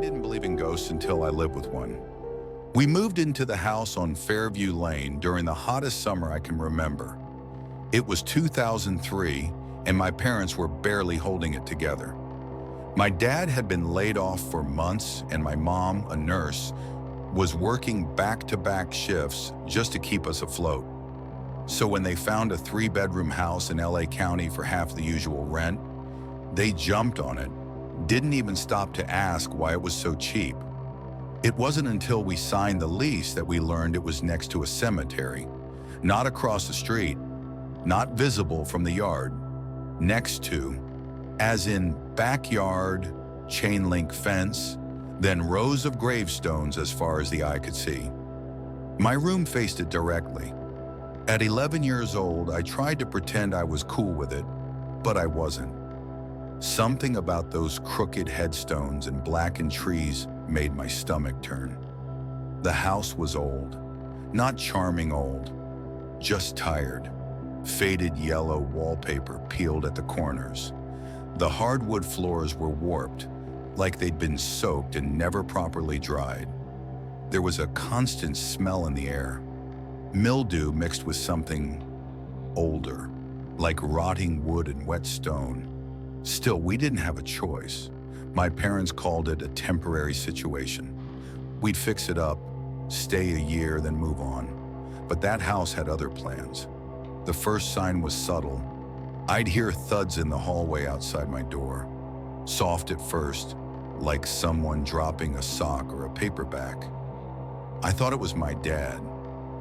didn't believe in ghosts until I lived with one. We moved into the house on Fairview Lane during the hottest summer I can remember. It was 2003, and my parents were barely holding it together. My dad had been laid off for months, and my mom, a nurse, was working back-to-back shifts just to keep us afloat. So when they found a 3-bedroom house in LA County for half the usual rent, they jumped on it, didn't even stop to ask why it was so cheap. It wasn't until we signed the lease that we learned it was next to a cemetery, not across the street, not visible from the yard, next to, as in backyard, chain link fence, then rows of gravestones as far as the eye could see. My room faced it directly. At 11 years old, I tried to pretend I was cool with it, but I wasn't. Something about those crooked headstones and blackened trees made my stomach turn. The house was old, not charming old, just tired. Faded yellow wallpaper peeled at the corners. The hardwood floors were warped, like they'd been soaked and never properly dried. There was a constant smell in the air, mildew mixed with something older, like rotting wood and wet stone. Still, we didn't have a choice. My parents called it a temporary situation. We'd fix it up, stay a year, then move on. But that house had other plans. The first sign was subtle. I'd hear thuds in the hallway outside my door. Soft at first, like someone dropping a sock or a paperback. I thought it was my dad,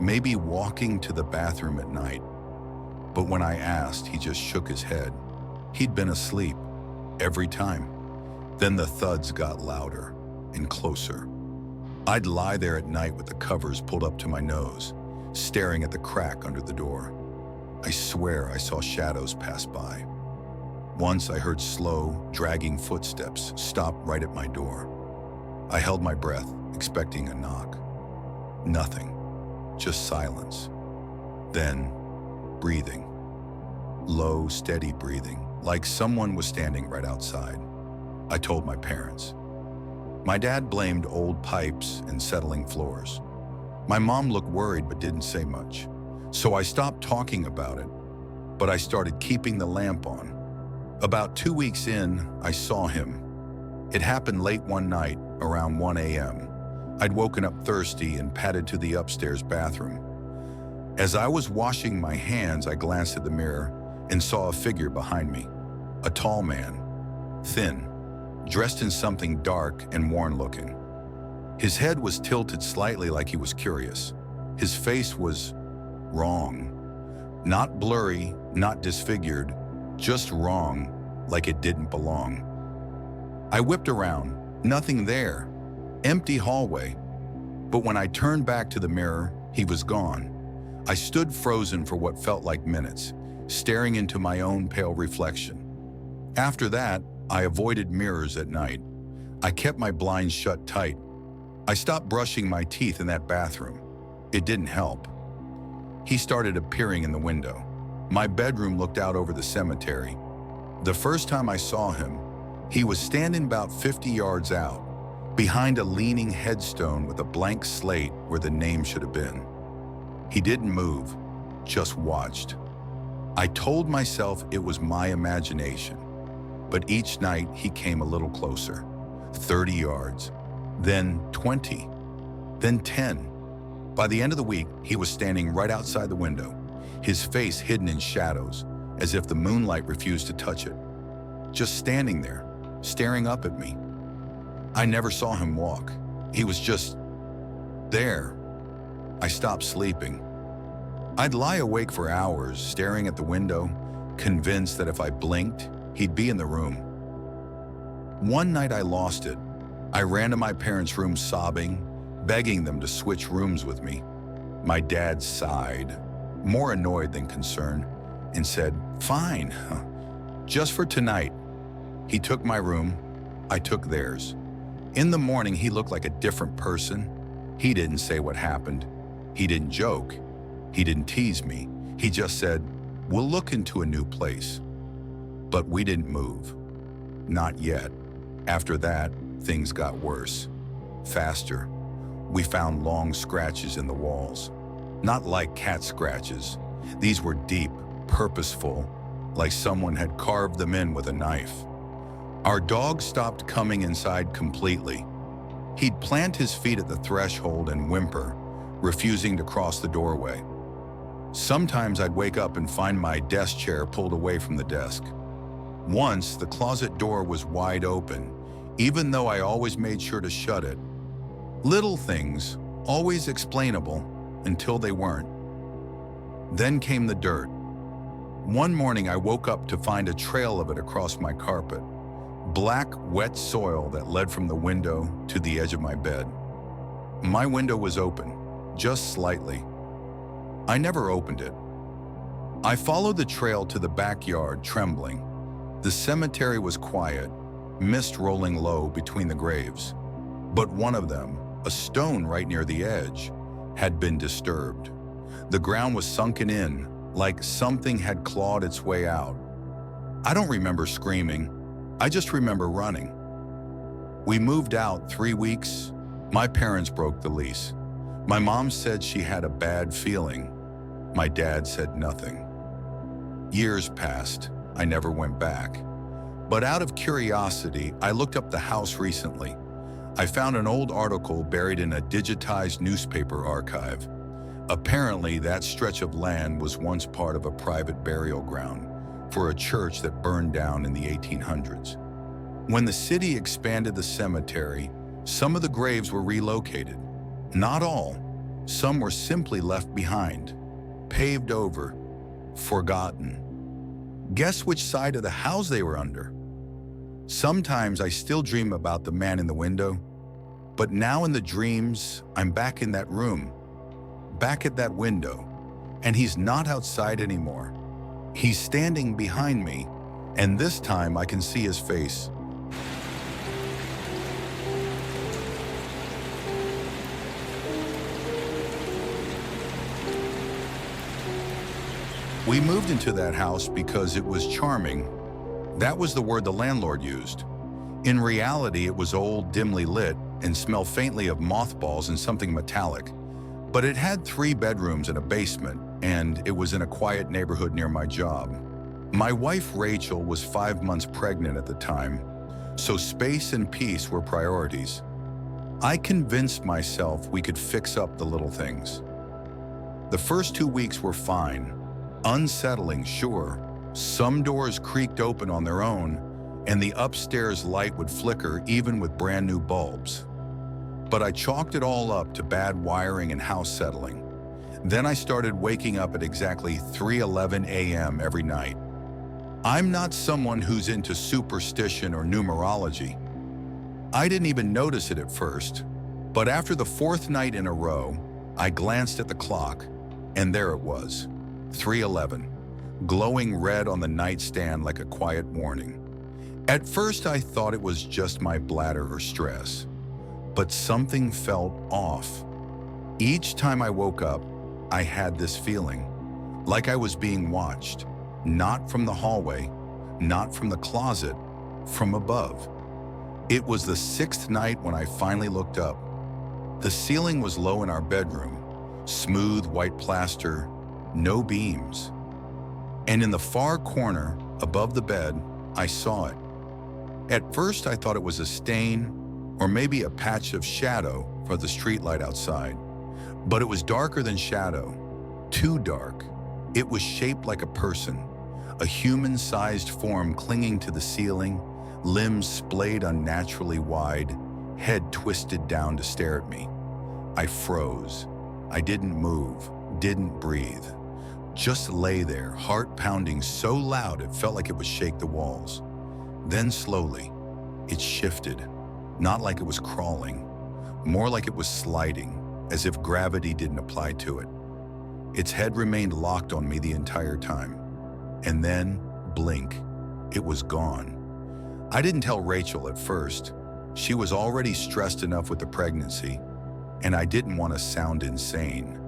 maybe walking to the bathroom at night. But when I asked, he just shook his head. He'd been asleep, every time. Then the thuds got louder and closer. I'd lie there at night with the covers pulled up to my nose, staring at the crack under the door. I swear I saw shadows pass by. Once I heard slow, dragging footsteps stop right at my door. I held my breath, expecting a knock. Nothing, just silence. Then, breathing. Low, steady breathing, like someone was standing right outside. I told my parents. My dad blamed old pipes and settling floors. My mom looked worried but didn't say much. So I stopped talking about it, but I started keeping the lamp on. About 2 weeks in, I saw him. It happened late one night, around 1 a.m. I'd woken up thirsty and padded to the upstairs bathroom. As I was washing my hands, I glanced at the mirror and saw a figure behind me. A tall man, thin, dressed in something dark and worn-looking. His head was tilted slightly like he was curious. His face was wrong. Not blurry, not disfigured, just wrong, like it didn't belong. I whipped around, nothing there, empty hallway. But when I turned back to the mirror, he was gone. I stood frozen for what felt like minutes, staring into my own pale reflection. After that, I avoided mirrors at night. I kept my blinds shut tight. I stopped brushing my teeth in that bathroom. It didn't help. He started appearing in the window. My bedroom looked out over the cemetery. The first time I saw him, he was standing about 50 yards out, behind a leaning headstone with a blank slate where the name should have been. He didn't move, just watched. I told myself it was my imagination, but each night he came a little closer, 30 yards, then 20, then 10. By the end of the week, he was standing right outside the window, his face hidden in shadows, as if the moonlight refused to touch it. Just standing there, staring up at me. I never saw him walk. He was just there. I stopped sleeping. I'd lie awake for hours, staring at the window, convinced that if I blinked, he'd be in the room. One night I lost it. I ran to my parents' room sobbing, begging them to switch rooms with me. My dad sighed, more annoyed than concerned, and said, "Fine, just for tonight." He took my room, I took theirs. In the morning, he looked like a different person. He didn't say what happened. He didn't joke. He didn't tease me. He just said, "We'll look into a new place." But we didn't move. Not yet. After that, things got worse. Faster. We found long scratches in the walls. Not like cat scratches. These were deep, purposeful, like someone had carved them in with a knife. Our dog stopped coming inside completely. He'd plant his feet at the threshold and whimper, refusing to cross the doorway. Sometimes I'd wake up and find my desk chair pulled away from the desk. Once, the closet door was wide open, even though I always made sure to shut it. Little things, always explainable, until they weren't. Then came the dirt. One morning I woke up to find a trail of it across my carpet. Black, wet soil that led from the window to the edge of my bed. My window was open, just slightly. I never opened it. I followed the trail to the backyard, trembling. The cemetery was quiet, mist rolling low between the graves. But one of them, a stone right near the edge, had been disturbed. The ground was sunken in, like something had clawed its way out. I don't remember screaming. I just remember running. We moved out 3 weeks. My parents broke the lease. My mom said she had a bad feeling. My dad said nothing. Years passed. I never went back. But out of curiosity, I looked up the house recently. I found an old article buried in a digitized newspaper archive. Apparently, that stretch of land was once part of a private burial ground for a church that burned down in the 1800s. When the city expanded the cemetery, some of the graves were relocated. Not all. Some were simply left behind, paved over, forgotten. Guess which side of the house they were under? Sometimes I still dream about the man in the window, but now in the dreams, I'm back in that room, back at that window, and he's not outside anymore. He's standing behind me, and this time I can see his face. We moved into that house because it was charming. That was the word the landlord used. In reality, it was old, dimly lit, and smelled faintly of mothballs and something metallic. But it had 3 bedrooms and a basement, and it was in a quiet neighborhood near my job. My wife, Rachel, was 5 months pregnant at the time, so space and peace were priorities. I convinced myself we could fix up the little things. The first 2 weeks were fine. Unsettling, sure. Some doors creaked open on their own, and the upstairs light would flicker even with brand new bulbs. But I chalked it all up to bad wiring and house settling. Then I started waking up at exactly 3:11 a.m. every night. I'm not someone who's into superstition or numerology. I didn't even notice it at first, but after the 4th night in a row, I glanced at the clock, and there it was, 3:11, glowing red on the nightstand like a quiet warning. At first, I thought it was just my bladder or stress, but something felt off. Each time I woke up, I had this feeling, like I was being watched, not from the hallway, not from the closet, from above. It was the 6th night when I finally looked up. The ceiling was low in our bedroom, smooth white plaster, no beams. And in the far corner, above the bed, I saw it. At first, I thought it was a stain or maybe a patch of shadow for the streetlight outside. But it was darker than shadow, too dark. It was shaped like a person, a human-sized form clinging to the ceiling, limbs splayed unnaturally wide, head twisted down to stare at me. I froze. I didn't move, didn't breathe. Just lay there, heart pounding so loud it felt like it would shake the walls. Then slowly, it shifted, not like it was crawling, more like it was sliding, as if gravity didn't apply to it. Its head remained locked on me the entire time. And then, blink, it was gone. I didn't tell Rachel at first. She was already stressed enough with the pregnancy, and I didn't want to sound insane.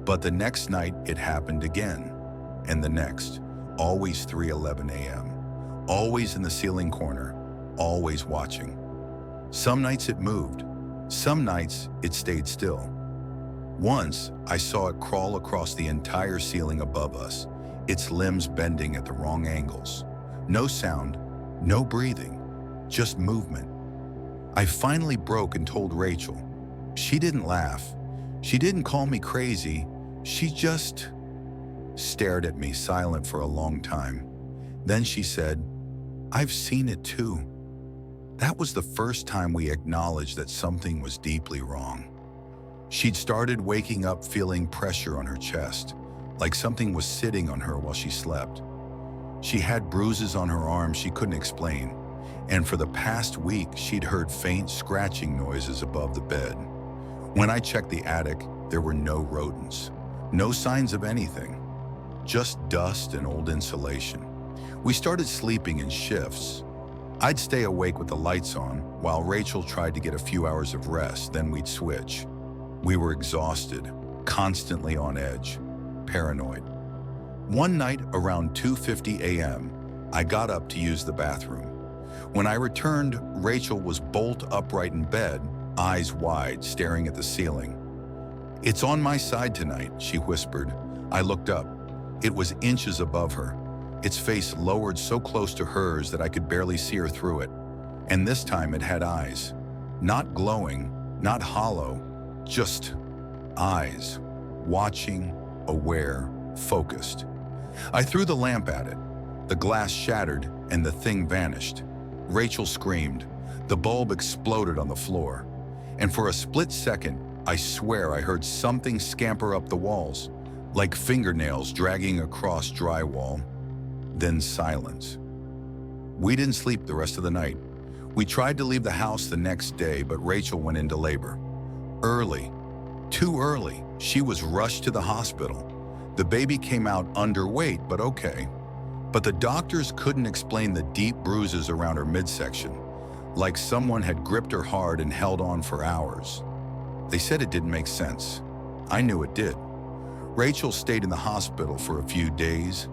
But the next night, it happened again, and the next, always 3:11 a.m., always in the ceiling corner, always watching. Some nights it moved. Some nights it stayed still. Once, I saw it crawl across the entire ceiling above us, its limbs bending at the wrong angles. No sound, no breathing, just movement. I finally broke and told Rachel. She didn't laugh. She didn't call me crazy. She just stared at me, silent for a long time. Then she said, "I've seen it too." That was the first time we acknowledged that something was deeply wrong. She'd started waking up feeling pressure on her chest, like something was sitting on her while she slept. She had bruises on her arms she couldn't explain, and for the past week she'd heard faint scratching noises above the bed. When I checked the attic, there were no rodents, no signs of anything, just dust and old insulation. We started sleeping in shifts. I'd stay awake with the lights on, while Rachel tried to get a few hours of rest, then we'd switch. We were exhausted, constantly on edge, paranoid. One night around 2:50 a.m., I got up to use the bathroom. When I returned, Rachel was bolt upright in bed, eyes wide, staring at the ceiling. "It's on my side tonight," she whispered. I looked up. It was inches above her, its face lowered so close to hers that I could barely see her through it. And this time it had eyes. Not glowing, not hollow, just eyes, watching, aware, focused. I threw the lamp at it. The glass shattered and the thing vanished. Rachel screamed. The bulb exploded on the floor. And for a split second, I swear I heard something scamper up the walls, like fingernails dragging across drywall. Then silence. We didn't sleep the rest of the night. We tried to leave the house the next day, but Rachel went into labor. Early. Too early. She was rushed to the hospital. The baby came out underweight, but okay. But the doctors couldn't explain the deep bruises around her midsection, like someone had gripped her hard and held on for hours. They said it didn't make sense. I knew it did. Rachel stayed in the hospital for a few days.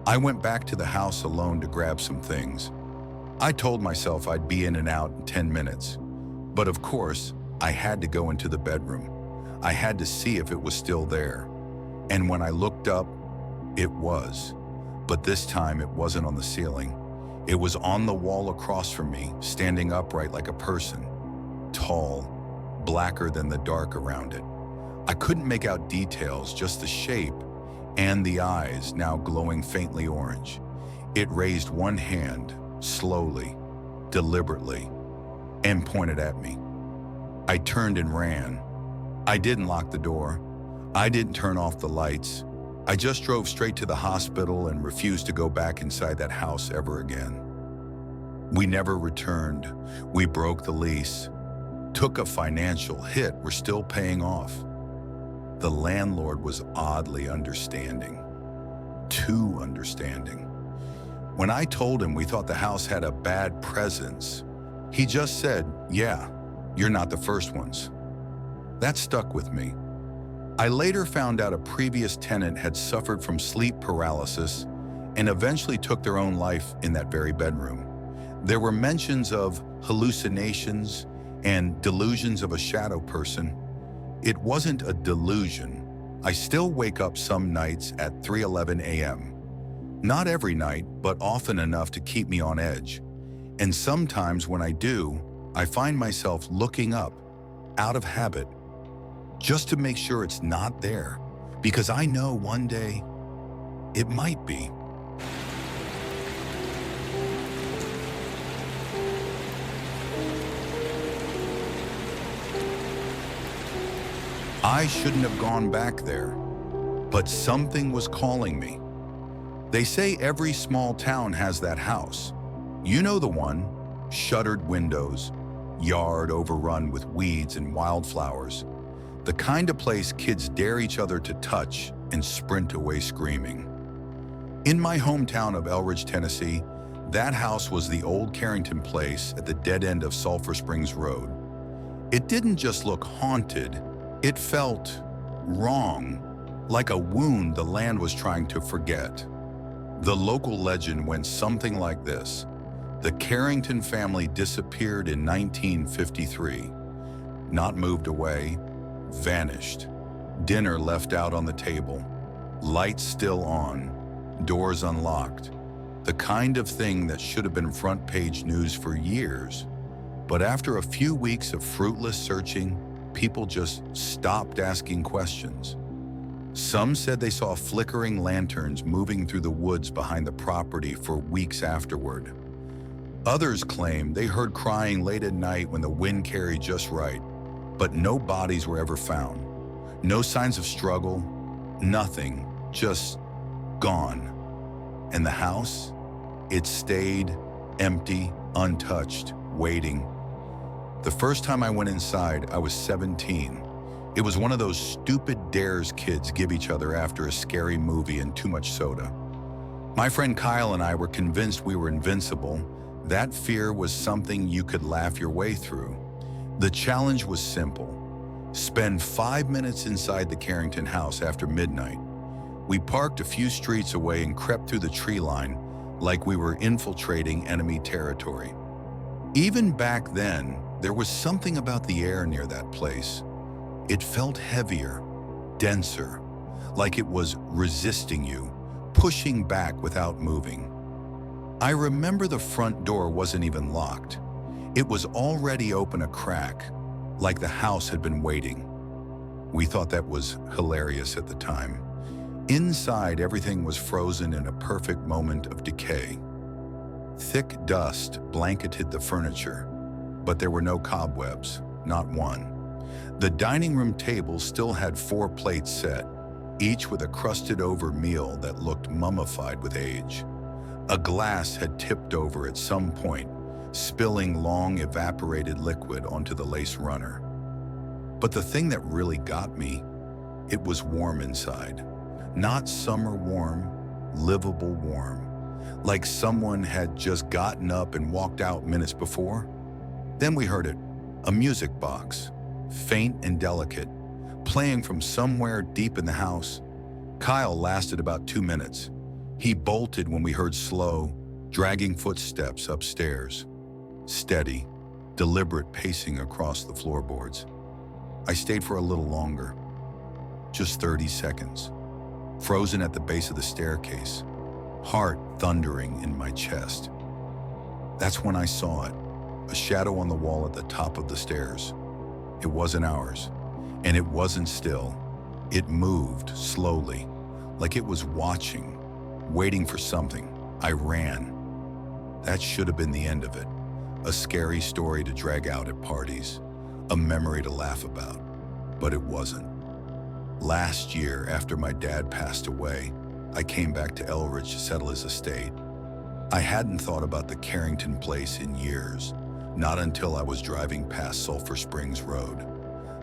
I went back to the house alone to grab some things. I told myself I'd be in and out in 10 minutes. But of course, I had to go into the bedroom. I had to see if it was still there. And when I looked up, it was. But this time it wasn't on the ceiling. It was on the wall across from me, standing upright like a person. Tall, blacker than the dark around it. I couldn't make out details, just the shape and the eyes, now glowing faintly orange. It raised one hand, slowly, deliberately, and pointed at me. I turned and ran. I didn't lock the door. I didn't turn off the lights. I just drove straight to the hospital and refused to go back inside that house ever again. We never returned. We broke the lease. Took a financial hit we're still paying off. The landlord was oddly understanding. Too understanding. When I told him we thought the house had a bad presence, he just said, "Yeah, you're not the first ones." That stuck with me. I later found out a previous tenant had suffered from sleep paralysis and eventually took their own life in that very bedroom. There were mentions of hallucinations and delusions of a shadow person. It wasn't a delusion. I still wake up some nights at 3:11 a.m. Not every night, but often enough to keep me on edge. And sometimes when I do, I find myself looking up, out of habit, just to make sure it's not there, because I know one day it might be. I shouldn't have gone back there, but something was calling me. They say every small town has that house. You know the one, shuttered windows, yard overrun with weeds and wildflowers. The kind of place kids dare each other to touch and sprint away screaming. In my hometown of Elridge, Tennessee, that house was the old Carrington place at the dead end of Sulfur Springs Road. It didn't just look haunted, it felt wrong, like a wound the land was trying to forget. The local legend went something like this. The Carrington family disappeared in 1953. Not moved away, vanished. Dinner left out on the table. Lights still on, doors unlocked. The kind of thing that should have been front-page news for years. But after a few weeks of fruitless searching, people just stopped asking questions. Some said they saw flickering lanterns moving through the woods behind the property for weeks afterward. Others claimed they heard crying late at night when the wind carried just right, but no bodies were ever found. No signs of struggle, nothing, just gone. And the house? It stayed empty, untouched, waiting. The first time I went inside, I was 17. It was one of those stupid dares kids give each other after a scary movie and too much soda. My friend Kyle and I were convinced we were invincible. That fear was something you could laugh your way through. The challenge was simple. Spend 5 minutes inside the Carrington house after midnight. We parked a few streets away and crept through the tree line like we were infiltrating enemy territory. Even back then, there was something about the air near that place. It felt heavier, denser, like it was resisting you, pushing back without moving. I remember the front door wasn't even locked. It was already open a crack, like the house had been waiting. We thought that was hilarious at the time. Inside, everything was frozen in a perfect moment of decay. Thick dust blanketed the furniture, but there were no cobwebs, not one. The dining room table still had 4 plates set, each with a crusted-over meal that looked mummified with age. A glass had tipped over at some point, spilling long evaporated liquid onto the lace runner. But the thing that really got me, it was warm inside. Not summer warm, livable warm, like someone had just gotten up and walked out minutes before. Then we heard it, a music box, faint and delicate, playing from somewhere deep in the house. Kyle lasted about 2 minutes. He bolted when we heard slow, dragging footsteps upstairs. Steady, deliberate pacing across the floorboards. I stayed for a little longer, just 30 seconds, frozen at the base of the staircase, heart thundering in my chest. That's when I saw it, a shadow on the wall at the top of the stairs. It wasn't ours, and it wasn't still. It moved slowly, like it was watching, waiting for something. I ran. That should have been the end of it. A scary story to drag out at parties, a memory to laugh about, but it wasn't. Last year, after my dad passed away, I came back to Elridge to settle his estate. I hadn't thought about the Carrington place in years, not until I was driving past Sulfur Springs Road.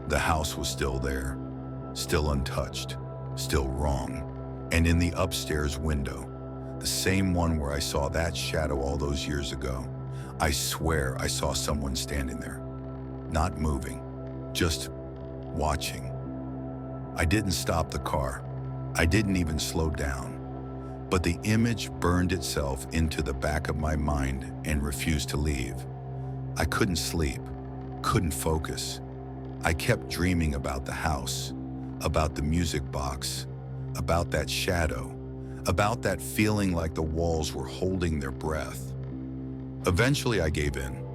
The house was still there, still untouched, still wrong, and in the upstairs window, the same one where I saw that shadow all those years ago, I swear I saw someone standing there, not moving, just watching. I didn't stop the car. I didn't even slow down. But the image burned itself into the back of my mind and refused to leave. I couldn't sleep, couldn't focus. I kept dreaming about the house, about the music box, about that shadow, about that feeling like the walls were holding their breath. Eventually, I gave in.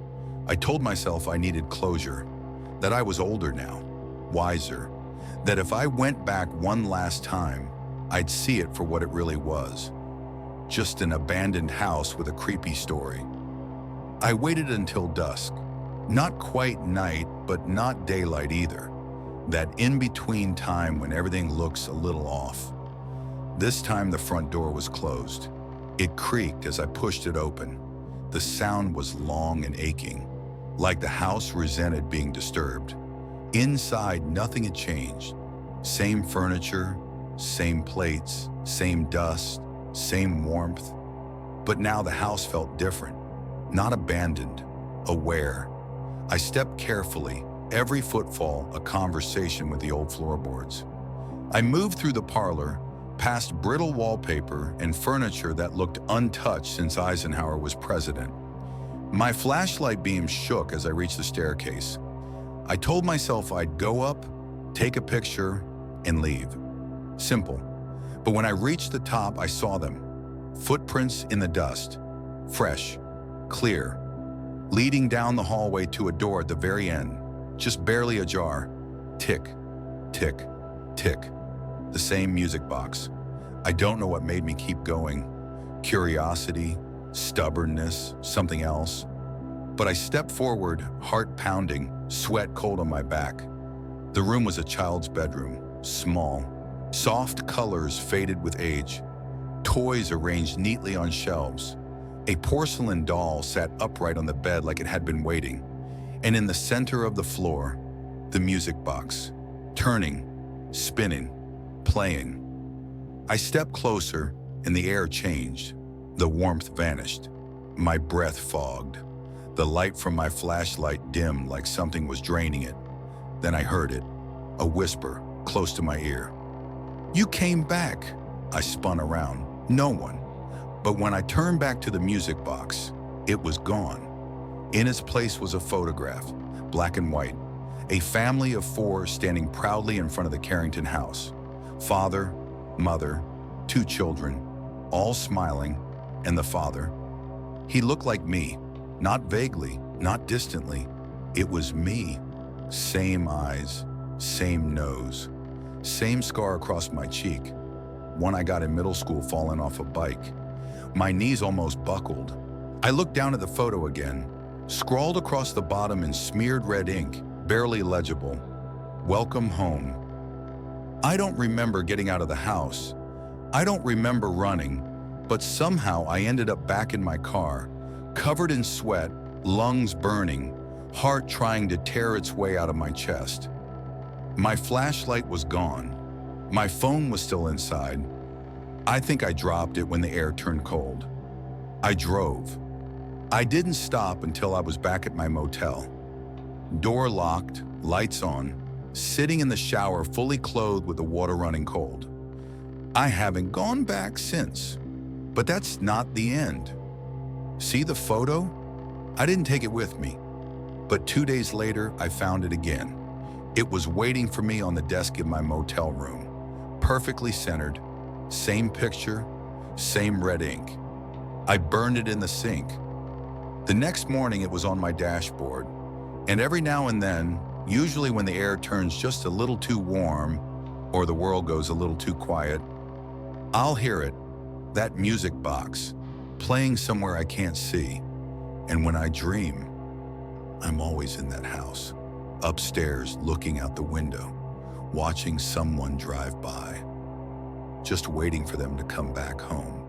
I told myself I needed closure, that I was older now, wiser, that if I went back one last time, I'd see it for what it really was. Just an abandoned house with a creepy story. I waited until dusk. Not quite night, but not daylight either. That in-between time when everything looks a little off. This time the front door was closed. It creaked as I pushed it open. The sound was long and aching, like the house resented being disturbed. Inside, nothing had changed. Same furniture, same plates, same dust, same warmth. But now the house felt different, not abandoned, aware. I stepped carefully, every footfall a conversation with the old floorboards. I moved through the parlor, past brittle wallpaper and furniture that looked untouched since Eisenhower was president. My flashlight beam shook as I reached the staircase. I told myself I'd go up, take a picture, and leave. Simple. But when I reached the top, I saw them. Footprints in the dust. Fresh. Clear. Leading down the hallway to a door at the very end. Just barely ajar. Tick. Tick. Tick. The same music box. I don't know what made me keep going. Curiosity, stubbornness, something else. But I stepped forward, heart pounding, sweat cold on my back. The room was a child's bedroom, small. Soft colors faded with age. Toys arranged neatly on shelves. A porcelain doll sat upright on the bed like it had been waiting. And in the center of the floor, the music box, turning, spinning, playing. I stepped closer, and the air changed. The warmth vanished. My breath fogged. The light from my flashlight dimmed like something was draining it. Then I heard it, a whisper close to my ear. "You came back." I spun around. No one. But when I turned back to the music box, it was gone. In its place was a photograph, black and white. A family of 4 standing proudly in front of the Carrington house. Father, mother, 2 children, all smiling, and the father. He looked like me, not vaguely, not distantly. It was me. Same eyes, same nose, same scar across my cheek. One I got in middle school falling off a bike. My knees almost buckled. I looked down at the photo again, scrawled across the bottom in smeared red ink, barely legible. "Welcome home." I don't remember getting out of the house. I don't remember running, but somehow I ended up back in my car, covered in sweat, lungs burning, heart trying to tear its way out of my chest. My flashlight was gone. My phone was still inside. I think I dropped it when the air turned cold. I drove. I didn't stop until I was back at my motel. Door locked, lights on, sitting in the shower fully clothed with the water running cold. I haven't gone back since. But that's not the end. See the photo? I didn't take it with me. But 2 days later, I found it again. It was waiting for me on the desk in my motel room. Perfectly centered, same picture, same red ink. I burned it in the sink. The next morning, it was on my dashboard. And every now and then, usually when the air turns just a little too warm or the world goes a little too quiet, I'll hear it, that music box, playing somewhere I can't see. And when I dream, I'm always in that house, upstairs looking out the window, watching someone drive by, just waiting for them to come back home.